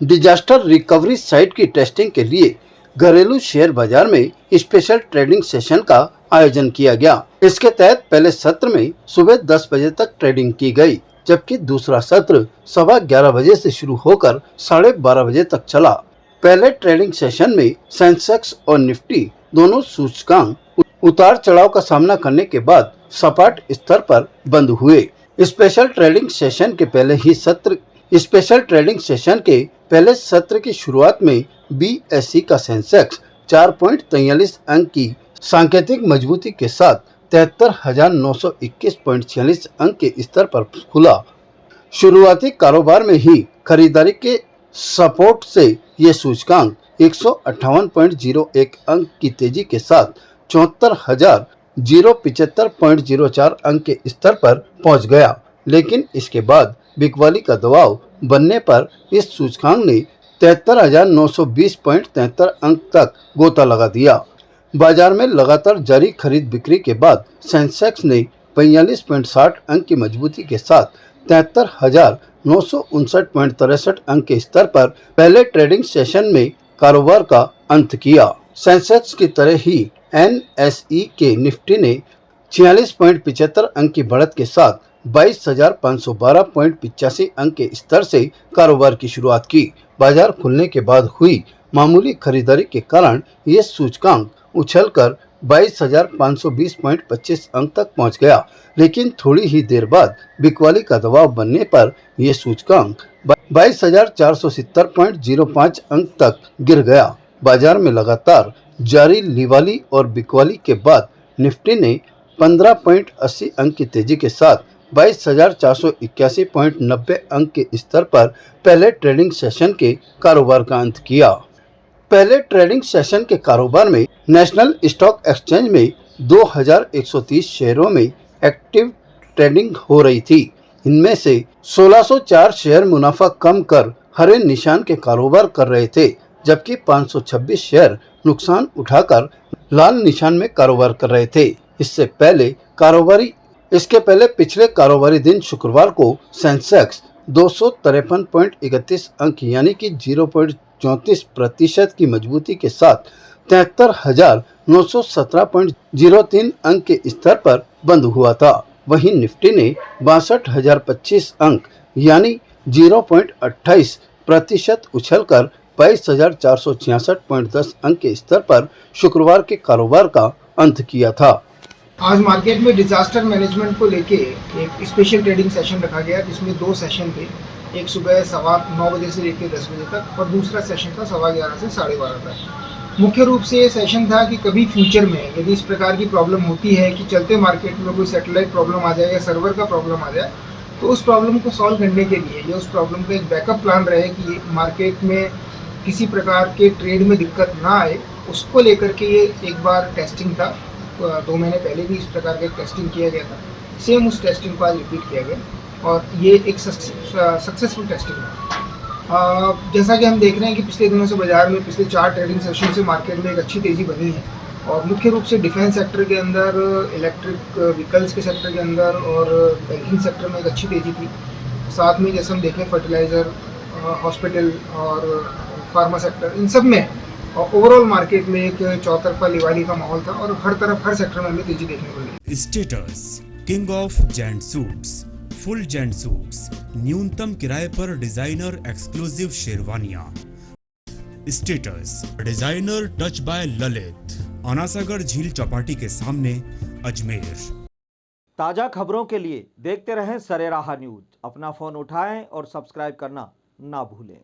Disaster recovery site की testing के लिए घरेलू शेयर बाजार में स्पेशल ट्रेडिंग सेशन का आयोजन किया गया। इसके तहत पहले सत्र में सुबह 10 बजे तक ट्रेडिंग की गई, जबकि दूसरा सत्र 11:15 बजे से शुरू होकर 12:30 बजे तक चला। पहले ट्रेडिंग सेशन में सेंसेक्स और निफ्टी दोनों सूचकांक उतार चढ़ाव का सामना करने के बाद सपाट स्तर पर बंद हुए। स्पेशल ट्रेडिंग सेशन के पहले सत्र की शुरुआत में BSE का सेंसेक्स 4.43 अंक की सांकेतिक मजबूती के साथ 73,921.46 अंक के स्तर पर खुला। शुरुआती कारोबार में ही खरीदारी के सपोर्ट से ये सूचकांक 158.01 अंक की तेजी के साथ 74,075.04 अंक के स्तर पर पहुंच गया, लेकिन इसके बाद बिकवाली का दबाव बनने पर इस सूचकांक ने 73,920.73 अंक तक गोता लगा दिया। बाजार में लगातार जारी खरीद बिक्री के बाद सेंसेक्स ने 45.60 अंक की मजबूती के साथ 73,959.63 अंक के स्तर पर पहले ट्रेडिंग सेशन में कारोबार का अंत किया। सेंसेक्स की तरह ही NSE के निफ्टी ने 46.75 अंक की बढ़त के साथ 22,512.85 अंक के स्तर से कारोबार की शुरुआत की। बाजार खुलने के बाद हुई मामूली खरीदारी के कारण ये सूचकांक उछलकर 22,520.25 अंक तक पहुंच गया, लेकिन थोड़ी ही देर बाद बिकवाली का दबाव बनने पर यह सूचकांक 22,470.05 अंक तक गिर गया। बाजार में लगातार जारी लिवाली और बिकवाली के बाद निफ्टी ने 15.80 अंक की तेजी के साथ 22,481.90 अंक के स्तर पर पहले ट्रेडिंग सेशन के कारोबार का अंत किया। पहले ट्रेडिंग सेशन के कारोबार में नेशनल स्टॉक एक्सचेंज में 2,130 शेयरों में एक्टिव ट्रेडिंग हो रही थी। इनमें से 1,604 शेयर मुनाफा कम कर हरे निशान के कारोबार कर रहे थे, जबकि 526 शेयर नुकसान उठाकर लाल निशान में कारोबार कर रहे थे। इसके पहले पिछले कारोबारी दिन शुक्रवार को सेंसेक्स 253.31 अंक यानी कि 0.34% की मजबूती के साथ 73,917.03 अंक के स्तर पर बंद हुआ था। वहीं निफ्टी ने 62,025 अंक यानी 0.28% उछलकर 22,466.10 अंक के स्तर पर शुक्रवार के कारोबार का अंत किया था। आज मार्केट में डिजास्टर मैनेजमेंट को लेके एक स्पेशल ट्रेडिंग सेशन रखा गया, जिसमें 2 सेशन थे। एक सुबह 9:15 बजे से लेकर 10 बजे तक और दूसरा सेशन था 11:15 से 12:30 तक। मुख्य रूप से ये सेशन था कि कभी फ्यूचर में यदि इस प्रकार की प्रॉब्लम होती है कि चलते मार्केट में कोई सैटेलाइट प्रॉब्लम आ जाए या सर्वर का प्रॉब्लम आ जाए, तो उस प्रॉब्लम को सॉल्व करने के लिए या उस प्रॉब्लम का एक बैकअप प्लान रहे कि मार्केट में किसी प्रकार के ट्रेड में दिक्कत ना आए, उसको लेकर के ये एक बार टेस्टिंग था। 2 महीने पहले भी इस प्रकार का टेस्टिंग किया गया था। सेम उस टेस्टिंग को आज रिपीट किया गया और ये एक सक्सेसफुल टेस्टिंग है। जैसा कि हम देख रहे हैं कि पिछले दिनों से बाजार में पिछले 4 ट्रेडिंग सेशन से मार्केट में एक अच्छी तेज़ी बनी है और मुख्य रूप से डिफेंस सेक्टर के अंदर, इलेक्ट्रिक व्हीकल्स के सेक्टर के अंदर और बैंकिंग सेक्टर में एक अच्छी तेज़ी थी। साथ में जैसे हम देखें फर्टिलाइज़र, हॉस्पिटल और फार्मा सेक्टर, इन सब में ओवरऑल मार्केट में एक चौतरफा लिवाली का माहौल था और हर तरफ हर सेक्टर में हमें तेजी देखने को मिली। Status king of gent suits, full gent suits, न्यूनतम किराए पर डिजाइनर एक्सक्लूसिव शेरवानियां। Status designer touch by Lalit, Anasagar झील चौपाटी के सामने, अजमेर। ताजा खबरों के लिए देखते रहें सरेराह न्यूज। अपना फोन उठाएं और सब्सक्राइब करना ना भूलें।